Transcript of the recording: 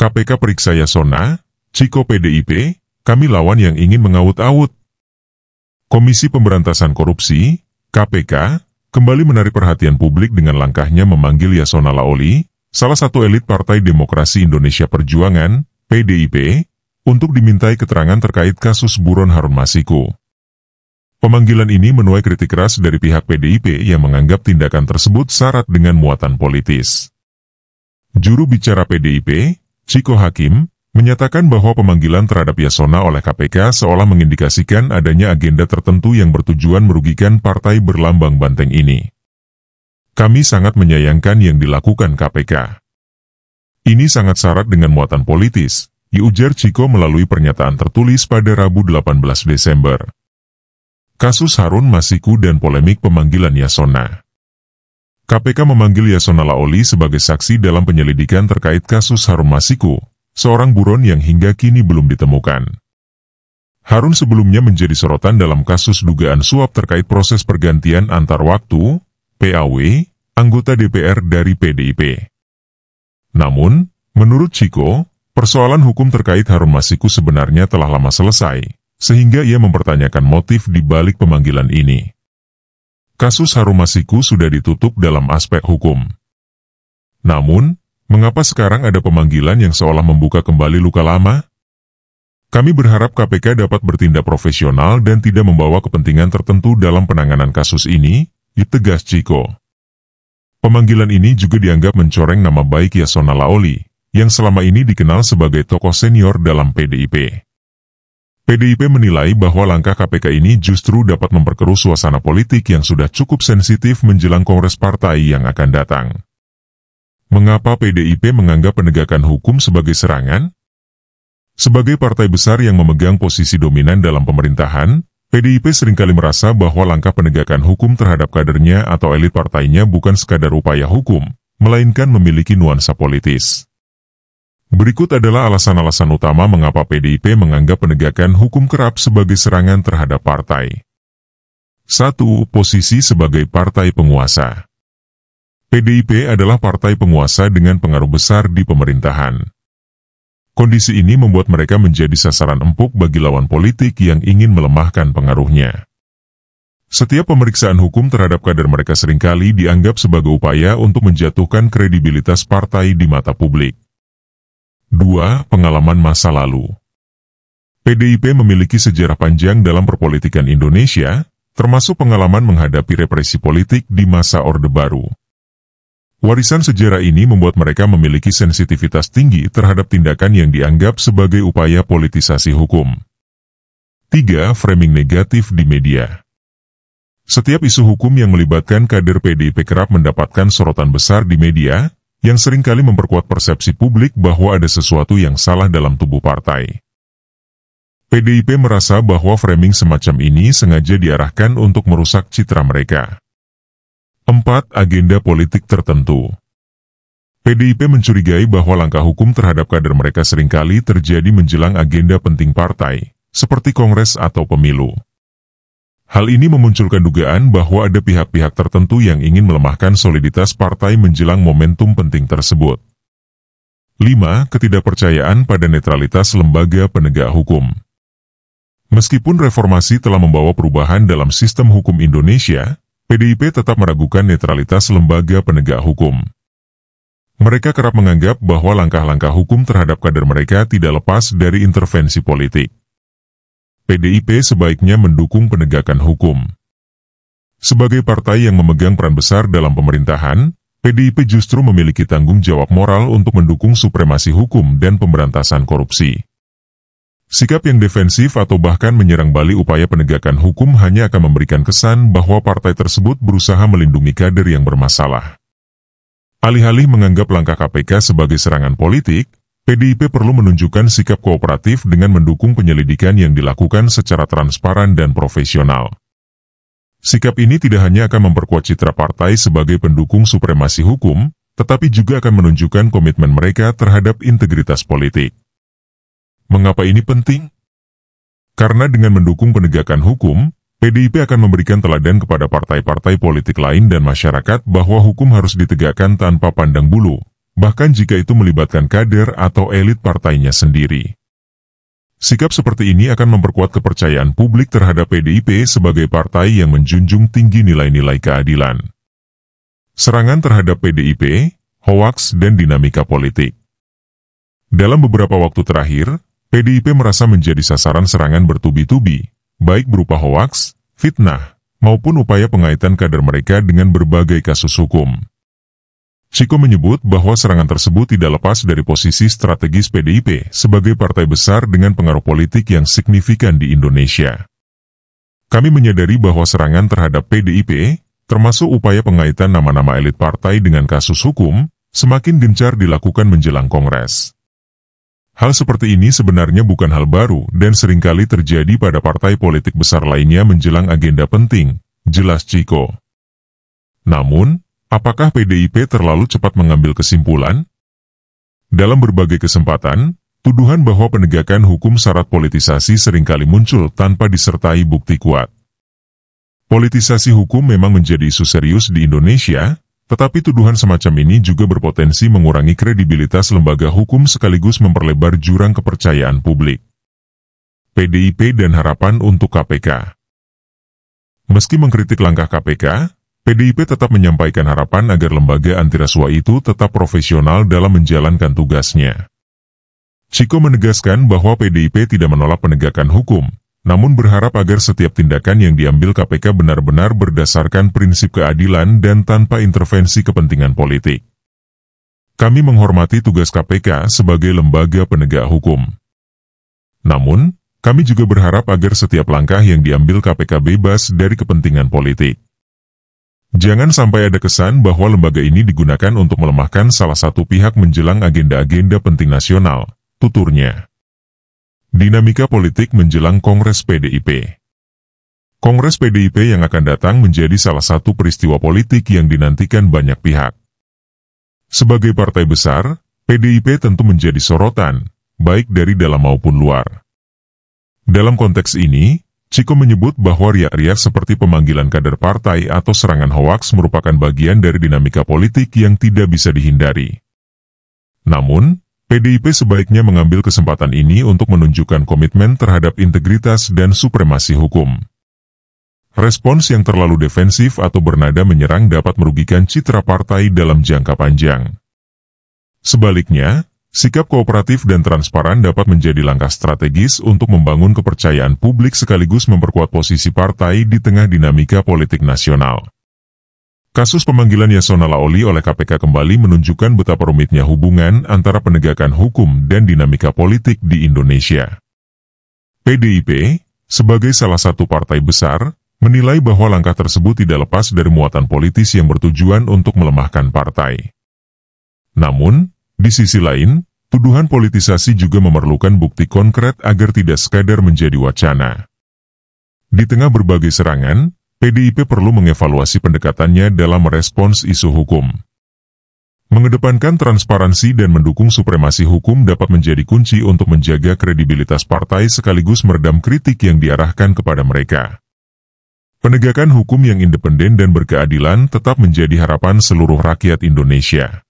KPK periksa Yasona, Ciko PDIP, kami lawan yang ingin mengaut-aut. Komisi Pemberantasan Korupsi, KPK, kembali menarik perhatian publik dengan langkahnya memanggil Yasona Laoli, salah satu elit Partai Demokrasi Indonesia Perjuangan, PDIP, untuk dimintai keterangan terkait kasus buron Harun Masiku. Pemanggilan ini menuai kritik keras dari pihak PDIP yang menganggap tindakan tersebut syarat dengan muatan politis. Juru bicara PDIP, Ciko Hakim, menyatakan bahwa pemanggilan terhadap Yasona oleh KPK seolah mengindikasikan adanya agenda tertentu yang bertujuan merugikan partai berlambang banteng ini. Kami sangat menyayangkan yang dilakukan KPK. Ini sangat syarat dengan muatan politis, ujar Ciko melalui pernyataan tertulis pada Rabu 18 Desember. Kasus Harun Masiku dan polemik pemanggilan Yasona. KPK memanggil Yasona Laoli sebagai saksi dalam penyelidikan terkait kasus Harun Masiku, seorang buron yang hingga kini belum ditemukan. Harun sebelumnya menjadi sorotan dalam kasus dugaan suap terkait proses pergantian antar waktu, PAW, anggota DPR dari PDIP. Namun, menurut Ciko, persoalan hukum terkait Harun Masiku sebenarnya telah lama selesai, sehingga ia mempertanyakan motif di balik pemanggilan ini. Kasus Harun Masiku sudah ditutup dalam aspek hukum. Namun, mengapa sekarang ada pemanggilan yang seolah membuka kembali luka lama? Kami berharap KPK dapat bertindak profesional dan tidak membawa kepentingan tertentu dalam penanganan kasus ini, tegas Ciko. Pemanggilan ini juga dianggap mencoreng nama baik Yasona Laoli, yang selama ini dikenal sebagai tokoh senior dalam PDIP. PDIP menilai bahwa langkah KPK ini justru dapat memperkeruh suasana politik yang sudah cukup sensitif menjelang kongres partai yang akan datang. Mengapa PDIP menganggap penegakan hukum sebagai serangan? Sebagai partai besar yang memegang posisi dominan dalam pemerintahan, PDIP seringkali merasa bahwa langkah penegakan hukum terhadap kadernya atau elit partainya bukan sekadar upaya hukum, melainkan memiliki nuansa politis. Berikut adalah alasan-alasan utama mengapa PDIP menganggap penegakan hukum kerap sebagai serangan terhadap partai. 1. Posisi sebagai partai penguasa. PDIP adalah partai penguasa dengan pengaruh besar di pemerintahan. Kondisi ini membuat mereka menjadi sasaran empuk bagi lawan politik yang ingin melemahkan pengaruhnya. Setiap pemeriksaan hukum terhadap kader mereka seringkali dianggap sebagai upaya untuk menjatuhkan kredibilitas partai di mata publik. 2. Pengalaman masa lalu. PDIP memiliki sejarah panjang dalam perpolitikan Indonesia, termasuk pengalaman menghadapi represi politik di masa Orde Baru. Warisan sejarah ini membuat mereka memiliki sensitivitas tinggi terhadap tindakan yang dianggap sebagai upaya politisasi hukum. 3. Framing negatif di media. Setiap isu hukum yang melibatkan kader PDIP kerap mendapatkan sorotan besar di media, yang seringkali memperkuat persepsi publik bahwa ada sesuatu yang salah dalam tubuh partai. PDIP merasa bahwa framing semacam ini sengaja diarahkan untuk merusak citra mereka. 4. Agenda politik tertentu. PDIP mencurigai bahwa langkah hukum terhadap kader mereka seringkali terjadi menjelang agenda penting partai, seperti kongres atau pemilu. Hal ini memunculkan dugaan bahwa ada pihak-pihak tertentu yang ingin melemahkan soliditas partai menjelang momentum penting tersebut. 5. Ketidakpercayaan pada netralitas lembaga penegak hukum. Meskipun reformasi telah membawa perubahan dalam sistem hukum Indonesia, PDIP tetap meragukan netralitas lembaga penegak hukum. Mereka kerap menganggap bahwa langkah-langkah hukum terhadap kader mereka tidak lepas dari intervensi politik. PDIP sebaiknya mendukung penegakan hukum. Sebagai partai yang memegang peran besar dalam pemerintahan, PDIP justru memiliki tanggung jawab moral untuk mendukung supremasi hukum dan pemberantasan korupsi. Sikap yang defensif atau bahkan menyerang balik upaya penegakan hukum hanya akan memberikan kesan bahwa partai tersebut berusaha melindungi kader yang bermasalah. Alih-alih menganggap langkah KPK sebagai serangan politik, PDIP perlu menunjukkan sikap kooperatif dengan mendukung penyelidikan yang dilakukan secara transparan dan profesional. Sikap ini tidak hanya akan memperkuat citra partai sebagai pendukung supremasi hukum, tetapi juga akan menunjukkan komitmen mereka terhadap integritas politik. Mengapa ini penting? Karena dengan mendukung penegakan hukum, PDIP akan memberikan teladan kepada partai-partai politik lain dan masyarakat bahwa hukum harus ditegakkan tanpa pandang bulu, bahkan jika itu melibatkan kader atau elit partainya sendiri. Sikap seperti ini akan memperkuat kepercayaan publik terhadap PDIP sebagai partai yang menjunjung tinggi nilai-nilai keadilan. Serangan terhadap PDIP, hoaks, dan dinamika politik. Dalam beberapa waktu terakhir, PDIP merasa menjadi sasaran serangan bertubi-tubi, baik berupa hoaks, fitnah, maupun upaya pengaitan kader mereka dengan berbagai kasus hukum. Chico menyebut bahwa serangan tersebut tidak lepas dari posisi strategis PDIP sebagai partai besar dengan pengaruh politik yang signifikan di Indonesia. Kami menyadari bahwa serangan terhadap PDIP, termasuk upaya pengaitan nama-nama elit partai dengan kasus hukum, semakin gencar dilakukan menjelang Kongres. Hal seperti ini sebenarnya bukan hal baru dan seringkali terjadi pada partai politik besar lainnya menjelang agenda penting, jelas Chico. Namun, apakah PDIP terlalu cepat mengambil kesimpulan? Dalam berbagai kesempatan, tuduhan bahwa penegakan hukum syarat politisasi seringkali muncul tanpa disertai bukti kuat. Politisasi hukum memang menjadi isu serius di Indonesia, tetapi tuduhan semacam ini juga berpotensi mengurangi kredibilitas lembaga hukum sekaligus memperlebar jurang kepercayaan publik. PDIP dan harapan untuk KPK. Meski mengkritik langkah KPK, PDIP tetap menyampaikan harapan agar lembaga antirasuah itu tetap profesional dalam menjalankan tugasnya. Chico menegaskan bahwa PDIP tidak menolak penegakan hukum, namun berharap agar setiap tindakan yang diambil KPK benar-benar berdasarkan prinsip keadilan dan tanpa intervensi kepentingan politik. Kami menghormati tugas KPK sebagai lembaga penegak hukum. Namun, kami juga berharap agar setiap langkah yang diambil KPK bebas dari kepentingan politik. Jangan sampai ada kesan bahwa lembaga ini digunakan untuk melemahkan salah satu pihak menjelang agenda-agenda penting nasional, tuturnya. Dinamika politik menjelang Kongres PDIP. Kongres PDIP yang akan datang menjadi salah satu peristiwa politik yang dinantikan banyak pihak. Sebagai partai besar, PDIP tentu menjadi sorotan, baik dari dalam maupun luar. Dalam konteks ini, Chico menyebut bahwa riak-riak seperti pemanggilan kader partai atau serangan hoaks merupakan bagian dari dinamika politik yang tidak bisa dihindari. Namun, PDIP sebaiknya mengambil kesempatan ini untuk menunjukkan komitmen terhadap integritas dan supremasi hukum. Respons yang terlalu defensif atau bernada menyerang dapat merugikan citra partai dalam jangka panjang. Sebaliknya, sikap kooperatif dan transparan dapat menjadi langkah strategis untuk membangun kepercayaan publik sekaligus memperkuat posisi partai di tengah dinamika politik nasional. Kasus pemanggilan Yasona Laoli oleh KPK kembali menunjukkan betapa rumitnya hubungan antara penegakan hukum dan dinamika politik di Indonesia. PDIP, sebagai salah satu partai besar, menilai bahwa langkah tersebut tidak lepas dari muatan politis yang bertujuan untuk melemahkan partai. Namun, di sisi lain, tuduhan politisasi juga memerlukan bukti konkret agar tidak sekadar menjadi wacana. Di tengah berbagai serangan, PDIP perlu mengevaluasi pendekatannya dalam merespons isu hukum. Mengedepankan transparansi dan mendukung supremasi hukum dapat menjadi kunci untuk menjaga kredibilitas partai sekaligus meredam kritik yang diarahkan kepada mereka. Penegakan hukum yang independen dan berkeadilan tetap menjadi harapan seluruh rakyat Indonesia.